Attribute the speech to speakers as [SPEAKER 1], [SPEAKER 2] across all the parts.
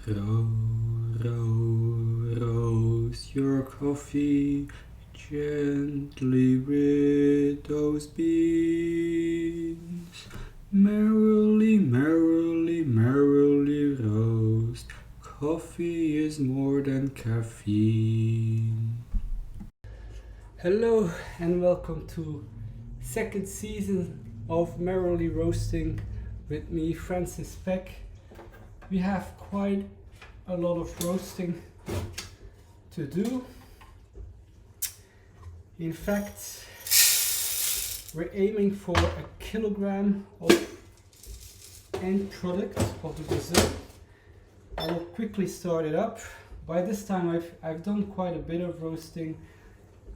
[SPEAKER 1] Roast your coffee gently with those beans. Merrily, merrily, merrily roast. Coffee is more than caffeine. Hello and welcome to second season of Merrily Roasting with me, Francis Peck. We have quite a lot of roasting to do. In fact, we're aiming for a kilogram of end product of the Brazil. I will quickly start it up. By this time I've done quite a bit of roasting,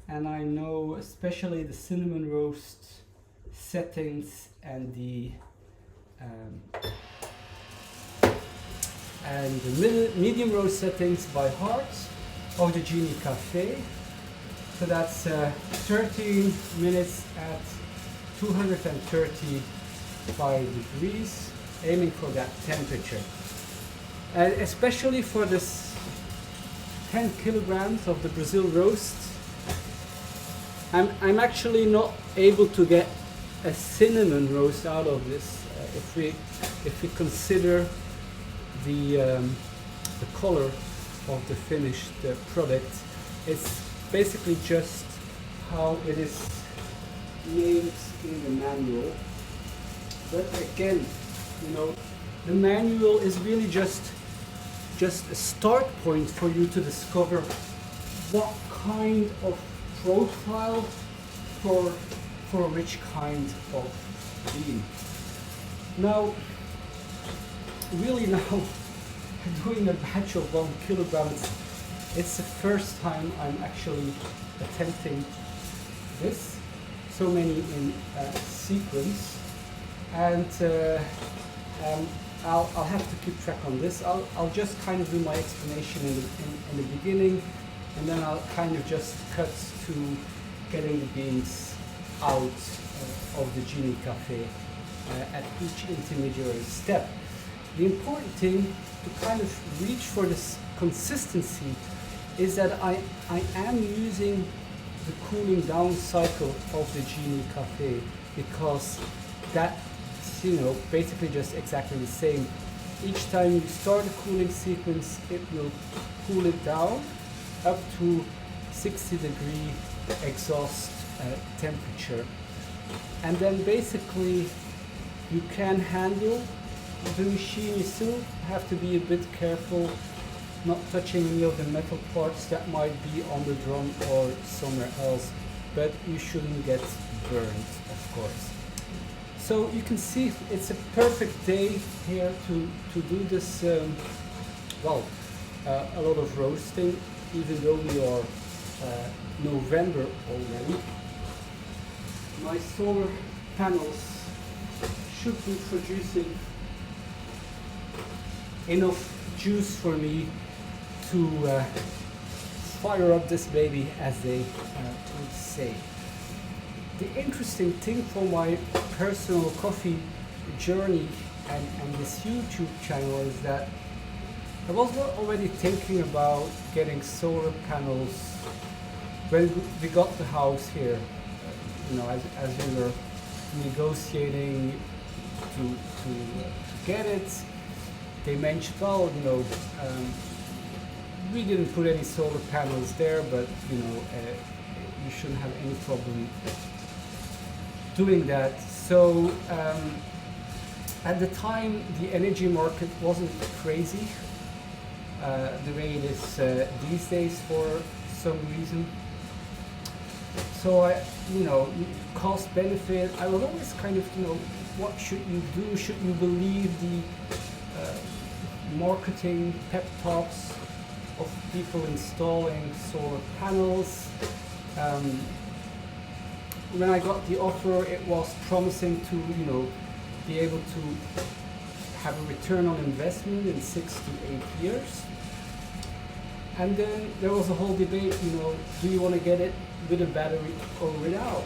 [SPEAKER 1] and I know especially the cinnamon roast settings and the medium roast settings by heart of the Genie Cafe. So that's 13 minutes at 235 degrees, aiming for that temperature. Especially for this 10 kilograms of the Brazil roast, I'm actually not able to get a cinnamon roast out of this. If we consider the color of the finished product, it's basically just how it is named in the manual. But again, the manual is really just a start point for you to discover what kind of profile for which kind of bean. Now, really now, doing a batch of 1 kilogram, it's the first time I'm actually attempting this, so many in sequence, and I'll have to keep track on this. I'll just kind of do my explanation in the beginning, and then I'll kind of just cut to getting the beans out of the Genie Cafe at each intermediary step. The important thing to kind of reach for this consistency is that I am using the cooling down cycle of the Genie Cafe, because that's basically just exactly the same. Each time you start a cooling sequence, it will cool it down up to 60-degree exhaust temperature, and then basically you can handle the machine. You still have to be a bit careful not touching any of the metal parts that might be on the drum or somewhere else, but you shouldn't get burned, of course. So you can see it's a perfect day here to do this, a lot of roasting, even though we are November already. My solar panels should be producing enough juice for me to fire up this baby, as they would say. The interesting thing for my personal coffee journey and this YouTube channel is that I was already thinking about getting solar panels when we got the house here. As we were negotiating to get it, they mentioned, we didn't put any solar panels there, but you shouldn't have any problem doing that. So at the time, the energy market wasn't crazy the way it is these days for some reason. So cost benefit, I was always kind of, what should you do? Should you believe the marketing pep talks of people installing solar panels? When I got the offer, it was promising to, be able to have a return on investment in 6 to 8 years. And then there was a whole debate, do you want to get it with a battery or without?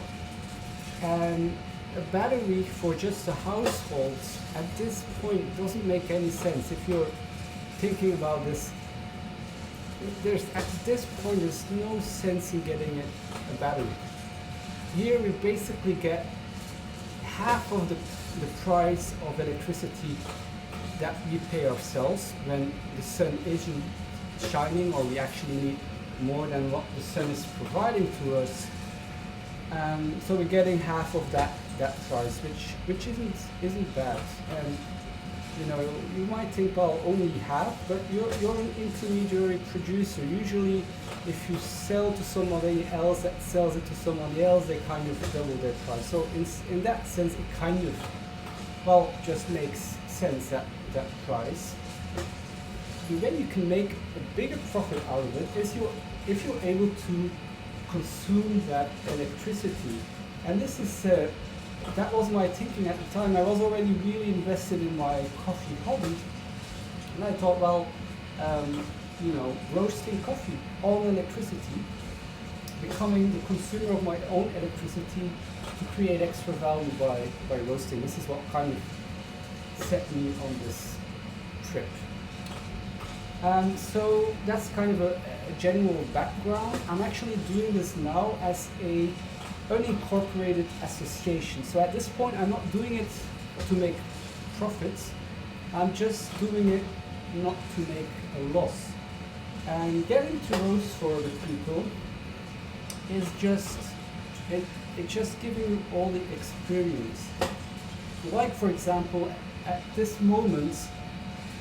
[SPEAKER 1] And a battery for just a household at this point doesn't make any sense. If you're thinking about this, at this point there's no sense in getting a battery. Here we basically get half of the price of electricity that we pay ourselves when the sun isn't shining, or we actually need more than what the sun is providing to us. So we're getting half of that price, which isn't bad. And you know, you might think, well, only half, but you're an intermediary producer. Usually, if you sell to somebody else that sells it to somebody else, they kind of double their price. So in that sense, it kind of, well, just makes sense, that price. And then you can make a bigger profit out of it if you're able to consume that electricity. And this is that was my thinking at the time. I was already really invested in my coffee hobby, and I thought, well, you know, roasting coffee, all electricity, becoming the consumer of my own electricity to create extra value by roasting. This is what kind of set me on this trip. So that's kind of a general background. I'm actually doing this now as a unincorporated association. So at this point, I'm not doing it to make profits. I'm just doing it not to make a loss. And getting to roast for the people is just, it's just giving you all the experience. Like, for example, at this moment,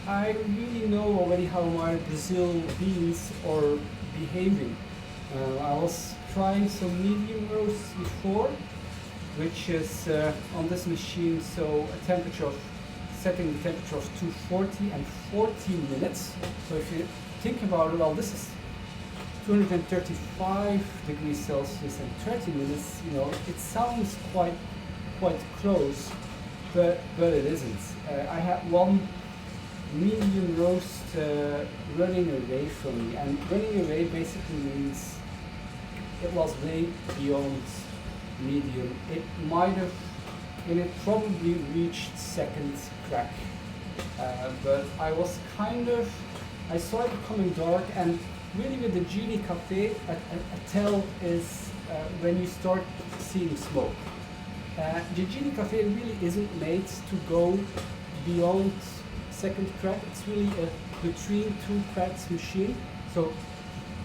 [SPEAKER 1] I really know already how my Brazil beans are behaving. I was trying some medium roasts before, which is on this machine, so a temperature of, setting the temperature of 240 and 14 minutes. So if you think about it, well, this is 235 degrees Celsius and 30 minutes, you know, it sounds quite close, but it isn't. I had one medium roast running away from me, and running away basically means it was way beyond medium. It might have, and it probably reached second crack, but I was kind of, I saw it becoming dark, and really with the Genie Cafe, a tell is when you start seeing smoke. The Genie Cafe really isn't made to go beyond second crack. It's really a between two cracks machine, so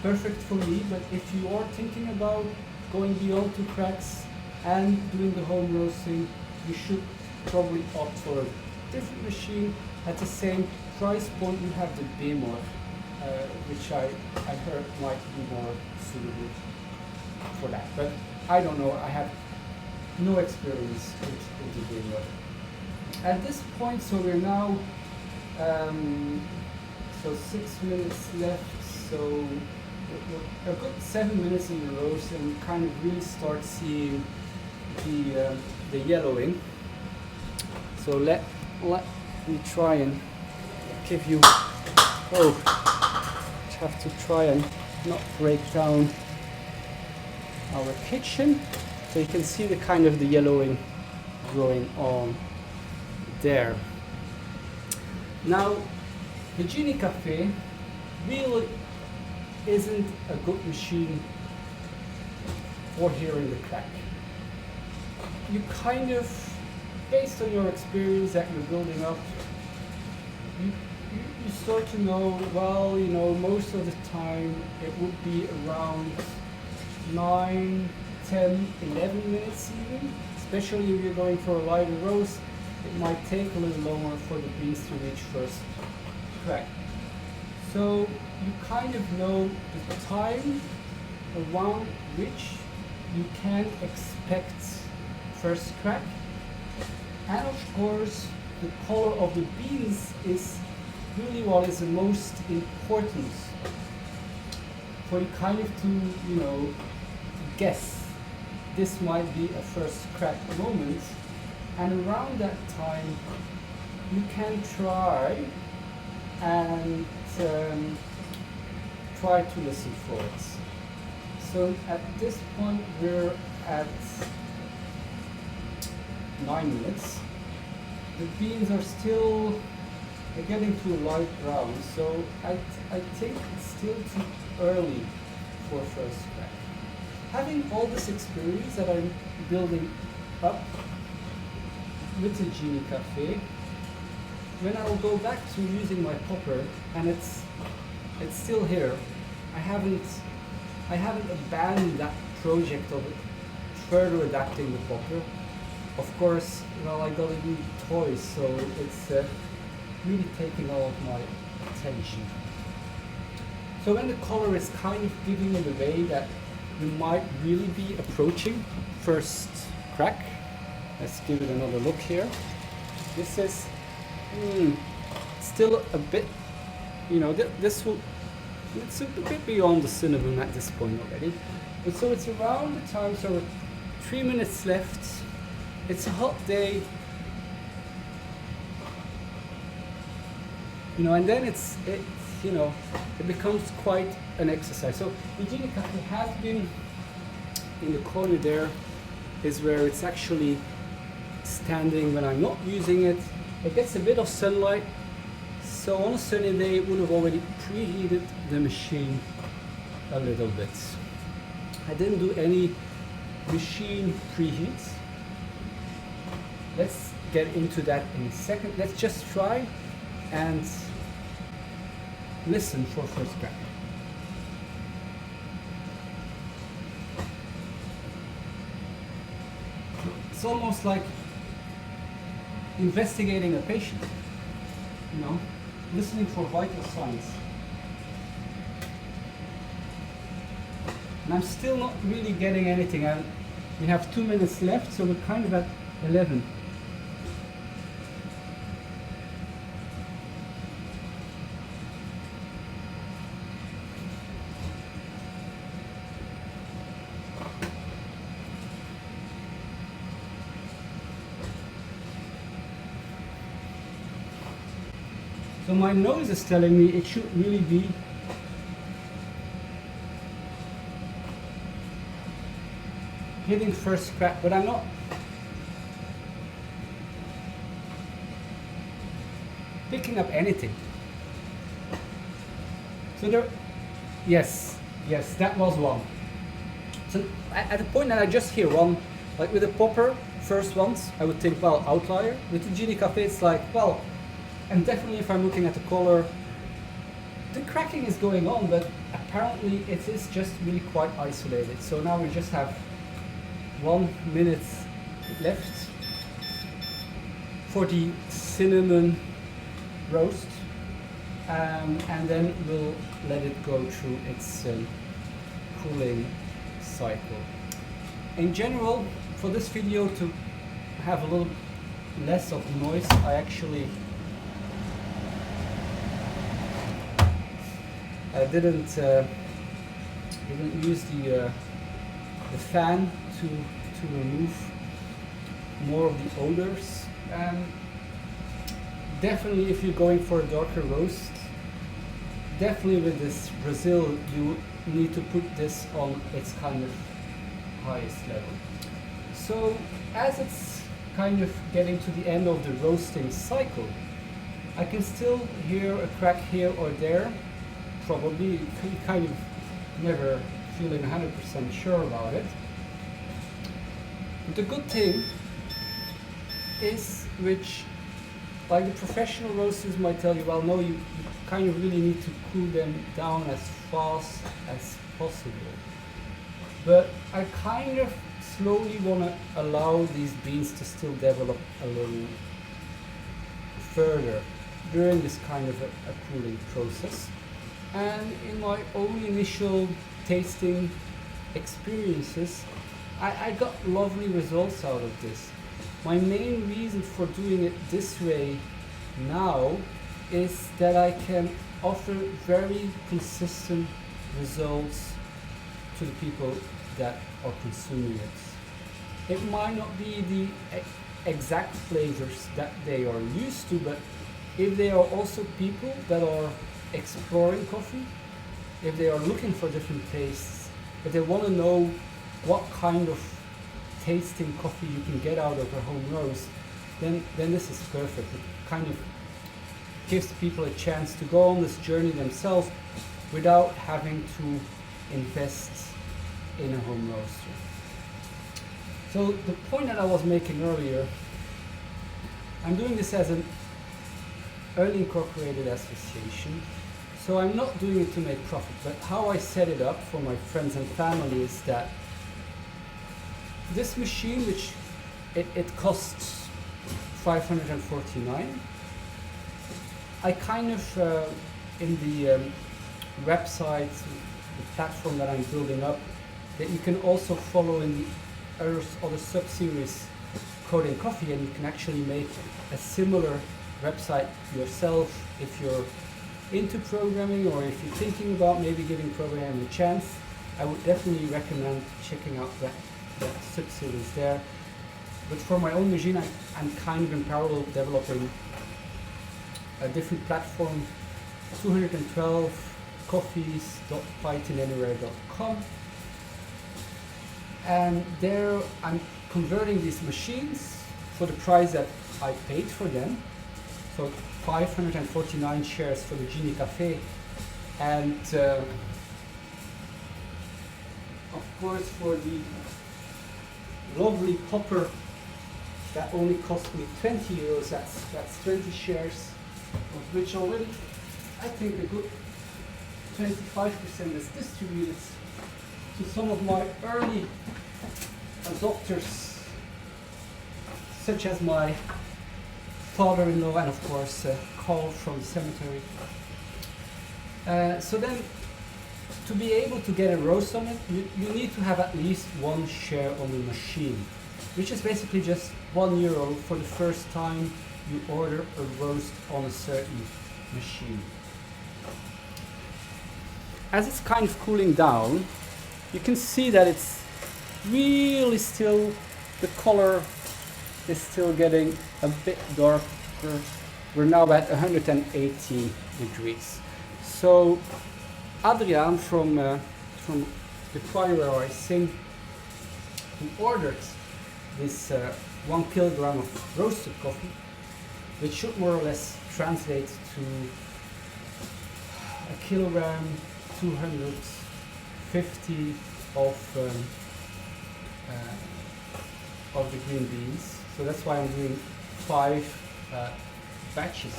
[SPEAKER 1] perfect for me. But if you are thinking about going beyond two cracks and doing the home roasting, you should probably opt for a different machine. At the same price point, you have the Bemor, which I heard might be more suitable for that. But I don't know, I have no experience with the Bemor. At this point, so we're now, so 6 minutes left, so a good 7 minutes in the roast, and we kind of really start seeing the yellowing. So let me try and give you, have to try and not break down our kitchen. So you can see the kind of the yellowing going on there. Now, the Genie Cafe really isn't a good machine for hearing the crack. You kind of, based on your experience that you're building up, you start to know, well, you know, most of the time it would be around 9, 10, 11 minutes even, especially if you're going for a lighter roast. It might take a little longer for the beans to reach first crack. So you kind of know the time around which you can expect first crack. And of course, the color of the beans is really what is the most important for you kind of to, you know, guess this might be a first crack moment. And around that time, you can try and try to listen for it. So at this point, we're at 9 minutes. The beans are still They're getting to a light brown, so I think it's still too early for first crack. Having all this experience that I'm building up with the Genie Cafe, when I'll go back to using my popper, and it's still here, I haven't abandoned that project of further adapting the popper. Of course, well, I got a new toy, so it's really taking all of my attention. So when the color is kind of giving it away that we might really be approaching first crack, let's give it another look here. This is still a bit, this will, it's a bit beyond the cinnamon at this point already. But so it's around the time, so 3 minutes left. It's a hot day. And then it becomes quite an exercise. So the Genie Cafe has been in the corner there, is where it's actually standing when I'm not using it. It gets a bit of sunlight, so on a sunny day it would have already preheated the machine a little bit. I didn't do any machine preheats. Let's get into that in a second. Let's just try and listen for first crack. It's almost like investigating a patient, listening for vital signs. And I'm still not really getting anything. We have 2 minutes left, so we're kind of at 11. So my nose is telling me it should really be hitting first crack, but I'm not. Picking up anything. So there, yes, that was one. So at the point that I just hear one, like with the popper, first ones, I would think, well, outlier. With the Genie Cafe, it's like, well, and definitely if I'm looking at the color, the cracking is going on, but apparently it is just really quite isolated. So now we just have 1 minute left for the cinnamon roast, and then we'll let it go through its cooling cycle. In general, for this video to have a little less of noise, I actually didn't use the fan to remove more of the odors. Definitely, if you're going for a darker roast, definitely with this Brazil, you need to put this on its kind of highest level. So as it's kind of getting to the end of the roasting cycle, I can still hear a crack here or there. Probably kind of never feeling 100% sure about it. But the good thing is, which like the professional roasters might tell you, well, no, you kind of really need to cool them down as fast as possible. But I kind of slowly want to allow these beans to still develop a little further during this kind of a cooling process. And in my own initial tasting experiences, I got lovely results out of this. My main reason for doing it this way now is that I can offer very consistent results to the people that are consuming it. It might not be the exact flavors that they are used to, but if they are also people that are exploring coffee, if they are looking for different tastes, if they want to know what kind of tasting coffee you can get out of a home roast, then this is perfect. It kind of gives people a chance to go on this journey themselves without having to invest in a home roaster. So the point that I was making earlier, I'm doing this as an early incorporated association, so I'm not doing it to make profit, but how I set it up for my friends and family is that this machine, which it costs $549, I kind of, in the website, the platform that I'm building up, that you can also follow in the other sub-series Coding Coffee, and you can actually make a similar website yourself if you're into programming or if you're thinking about maybe giving programming a chance. I would definitely recommend checking out that sub-series there. But for my own machine, I'm kind of in parallel developing a different platform, 212 coffees.pythonanywhere.com, and there I'm converting these machines for the price that I paid for them, so 549 shares for the Genie Cafe, and of course for the lovely popper that only cost me 20 euros, that's 20 shares, of which already I think a good 25% is distributed to some of my early adopters, such as my father-in-law and of course Carl from the cemetery. So then, to be able to get a roast on it, you need to have at least one share on the machine, which is basically just €1 for the first time you order a roast on a certain machine. As it's kind of cooling down, you can see that it's really still, the color is still getting a bit darker. We're now at 180 degrees. So Adriaan from the choir where I sing, who ordered this 1 kilogram of roasted coffee, which should more or less translate to a kilogram 250 of the green beans. So that's why I'm doing 5 batches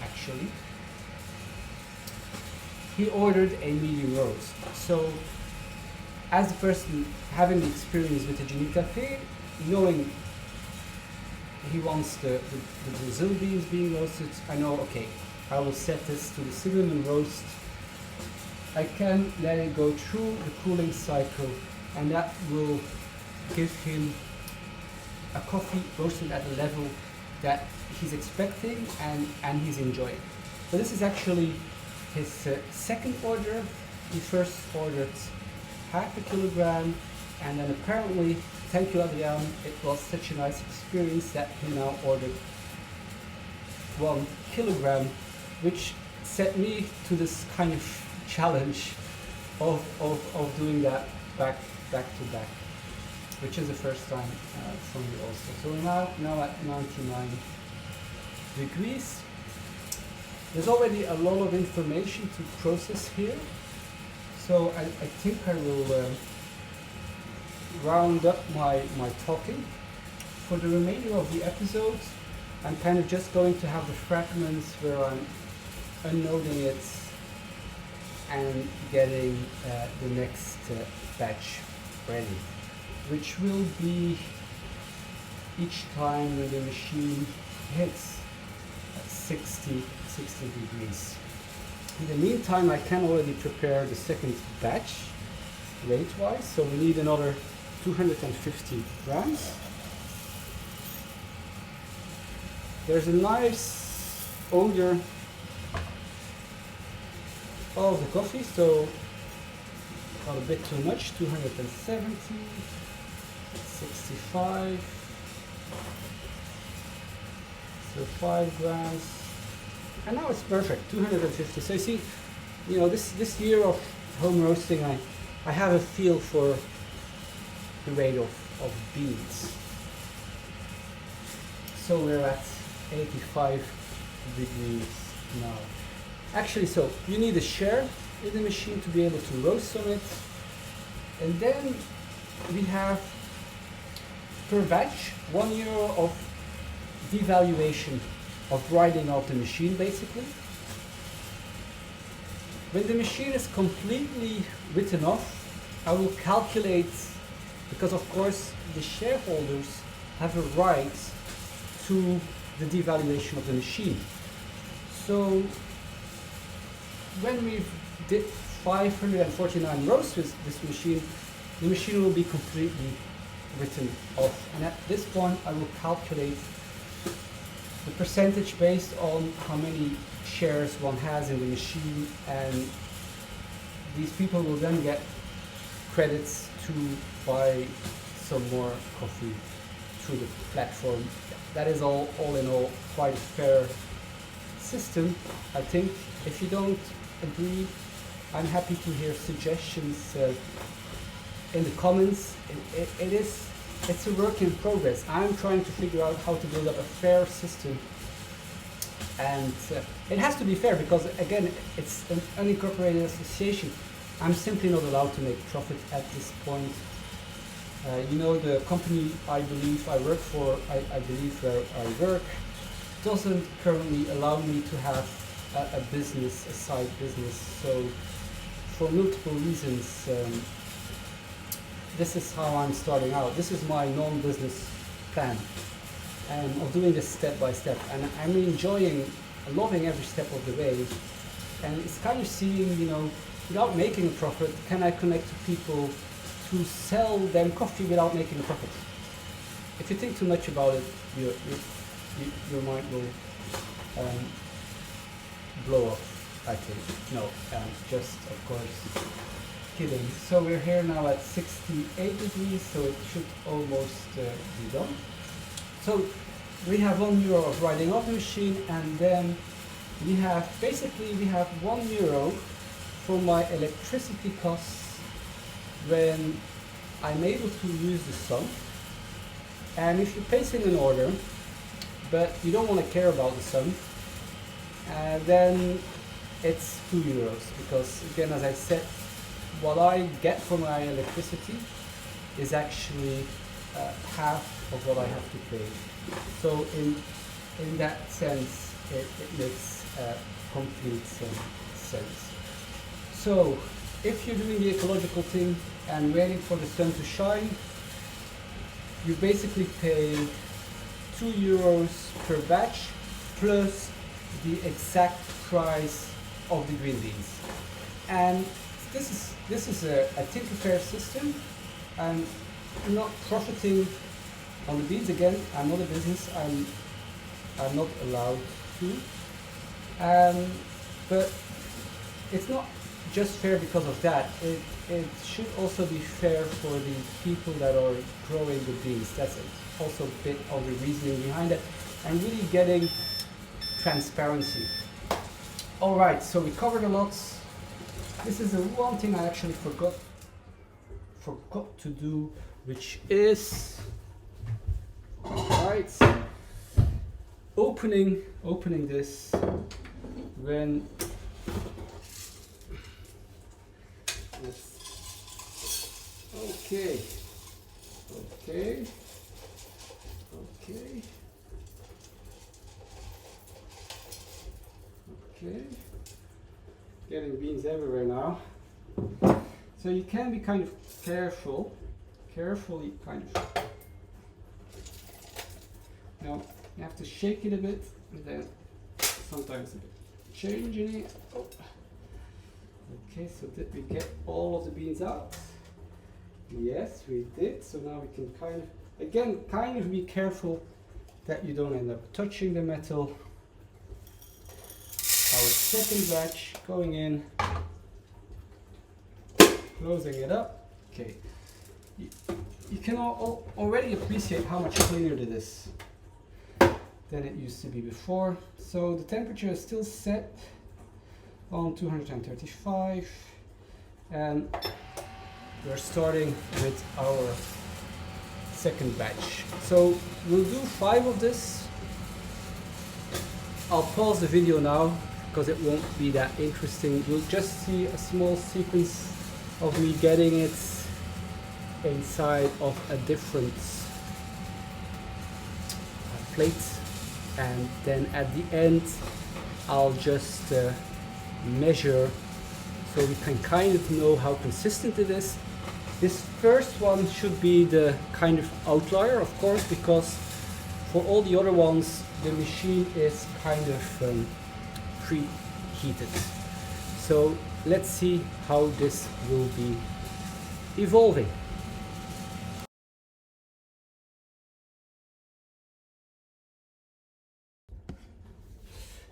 [SPEAKER 1] actually. He ordered a medium roast. So as a person having the experience with the Genie Cafe, knowing he wants the Brazil beans being roasted, I know, okay, I will set this to the cinnamon roast. I can let it go through the cooling cycle, and that will give him a coffee roasted at a level that he's expecting and he's enjoying. So this is actually his second order. He first ordered half a kilogram, and then apparently, thank you Adriaan, it was such a nice experience that he now ordered 1 kilogram, which set me to this kind of challenge of doing that back to back, which is the first time for me also. So we're now at 99 degrees. There's already a lot of information to process here, so I think I will round up my talking. For the remainder of the episode, I'm kind of just going to have the fragments where I'm unloading it and getting the next batch ready, which will be each time when the machine hits 60 degrees. In the meantime, I can already prepare the second batch weight-wise, so we need another 250 grams. There's a nice odor of the coffee, so not a bit too much, 270, 65, so 5 grams, and now it's perfect, 250. So you see, you know, this year of home roasting, I have a feel for the rate of beans. So we're at 85 degrees now. Actually, so you need a share in the machine to be able to roast on it. And then we have per batch €1 of devaluation of writing of the machine basically. When the machine is completely written off, I will calculate, because of course the shareholders have a right to the devaluation of the machine. So when we did 549 roasts with this machine, the machine will be completely written off. And at this point I will calculate the percentage based on how many shares one has in the machine, and these people will then get credits to buy some more coffee through the platform. That is all in all quite a fair system, I think. If you don't agree, I'm happy to hear suggestions in the comments. It's a work in progress. I'm trying to figure out how to build up a fair system, and it has to be fair because again it's an unincorporated association. I'm simply not allowed to make profit at this point. You know, the company I believe I work for, I believe where I work, doesn't currently allow me to have a business, a side business. So for multiple reasons, this is how I'm starting out. This is my non-business plan, and of doing this step by step. And I'm enjoying, loving every step of the way. And it's kind of seeing, you know, without making a profit, can I connect to people to sell them coffee without making a profit? If you think too much about it, your mind will blow up, I think. No, just of course kidding. So we're here now at 68 degrees, so it should almost be done. So we have €1 of writing off the machine, and then we have €1 for my electricity costs when I'm able to use the sun. And if you're placing an order but you don't want to care about the sun, then it's €2, because again, as I said, what I get for my electricity is actually half of what I have to pay. So in that sense, it makes complete sense. So if you're doing the ecological thing and waiting for the sun to shine, you basically pay €2 per batch plus the exact price of the green beans. And this is I think a fair system. I'm not profiting on the beans. Again, I'm not a business. I'm not allowed to. But it's not just fair because of that. It should also be fair for the people that are growing the beans. That's also a bit of the reasoning behind it, and really getting transparency. All right, so we covered a lot. This is the one thing I actually forgot to do, which is opening this when okay. Getting beans everywhere now. So you can be kind of carefully kind of. Now you have to shake it a bit, and then sometimes a bit changing it. Oh. Okay, so did we get all of the beans out? Yes, we did. So now we can kind of be careful that you don't end up touching the metal. Our second batch going in, closing it up. Okay, you can already appreciate how much cleaner it is than it used to be before. So the temperature is still set on 235, and we're starting with our second batch. So we'll do 5 of this. I'll pause the video now because it won't be that interesting. You'll just see a small sequence of me getting it inside of a different plate, and then at the end I'll just measure so we can kind of know how consistent it is. This first one should be the kind of outlier, of course, because for all the other ones the machine is kind of preheated. So let's see how this will be evolving.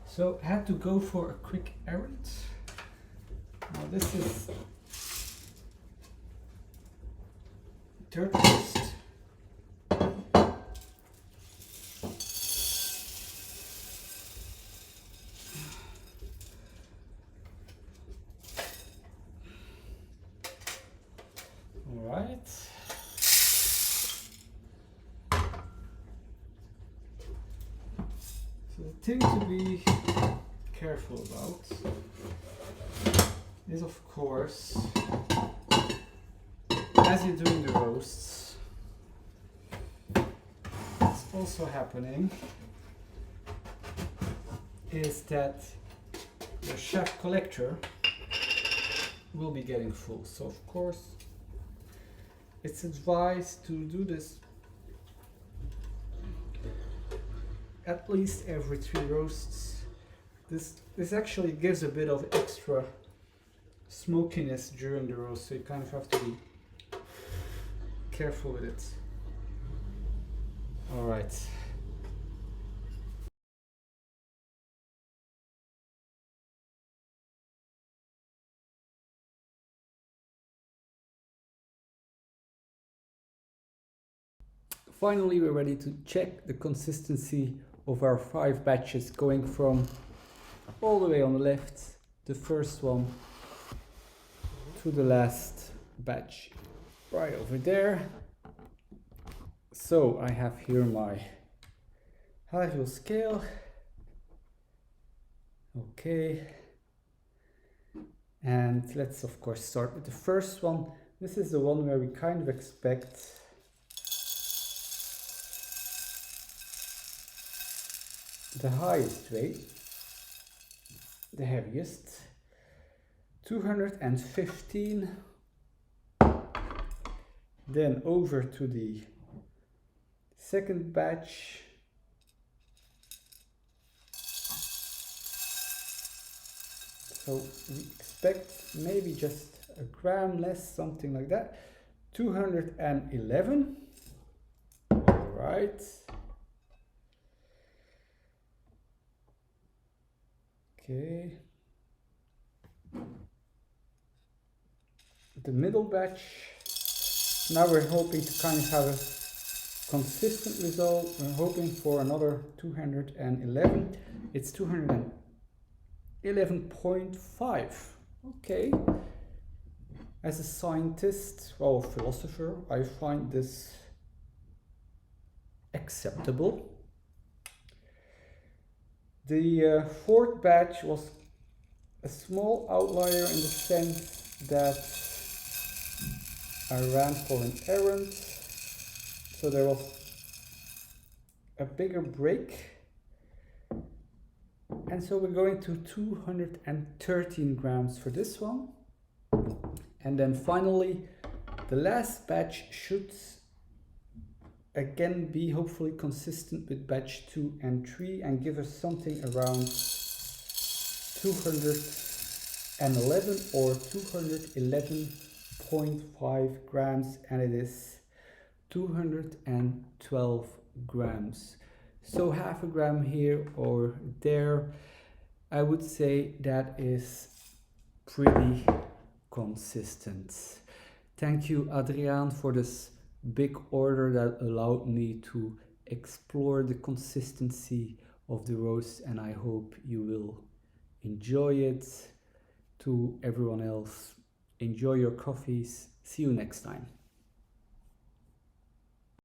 [SPEAKER 1] So I had to go for a quick errand. Now this is dirt roast. Alright. So the thing to be careful about is, of course, as you're doing the roasts, what's also happening is that your chef collector will be getting full. So of course it's advised to do this at least every 3 roasts. This actually gives a bit of extra smokiness during the roast, so you kind of have to be careful with it. All right. Finally, we're ready to check the consistency of our 5 batches, going from all the way on the left, the first one, to the last batch right over there. So I have here my high-heel scale. Okay, and let's of course start with the first one. This is the one where we kind of expect the highest weight, the heaviest, 215. Then over to the second batch, so we expect maybe just a gram less, something like that, 211. All right. Okay. The middle batch, now we're hoping to kind of have a consistent result. We're hoping for another 211. It's 211.5. Okay. As a scientist, well, philosopher, I find this acceptable. The fourth batch was a small outlier in the sense that I ran for an errand, so there was a bigger break, and so we're going to 213 grams for this one. And then finally the last batch should again be hopefully consistent with batch 2 and 3 and give us something around 211 or 211.5 grams, and it is 212 grams. So half a gram here or there. I would say that is pretty consistent. Thank you, Adriaan, for this big order that allowed me to explore the consistency of the roast, and I hope you will enjoy it. To everyone else, enjoy your coffees. See you next time.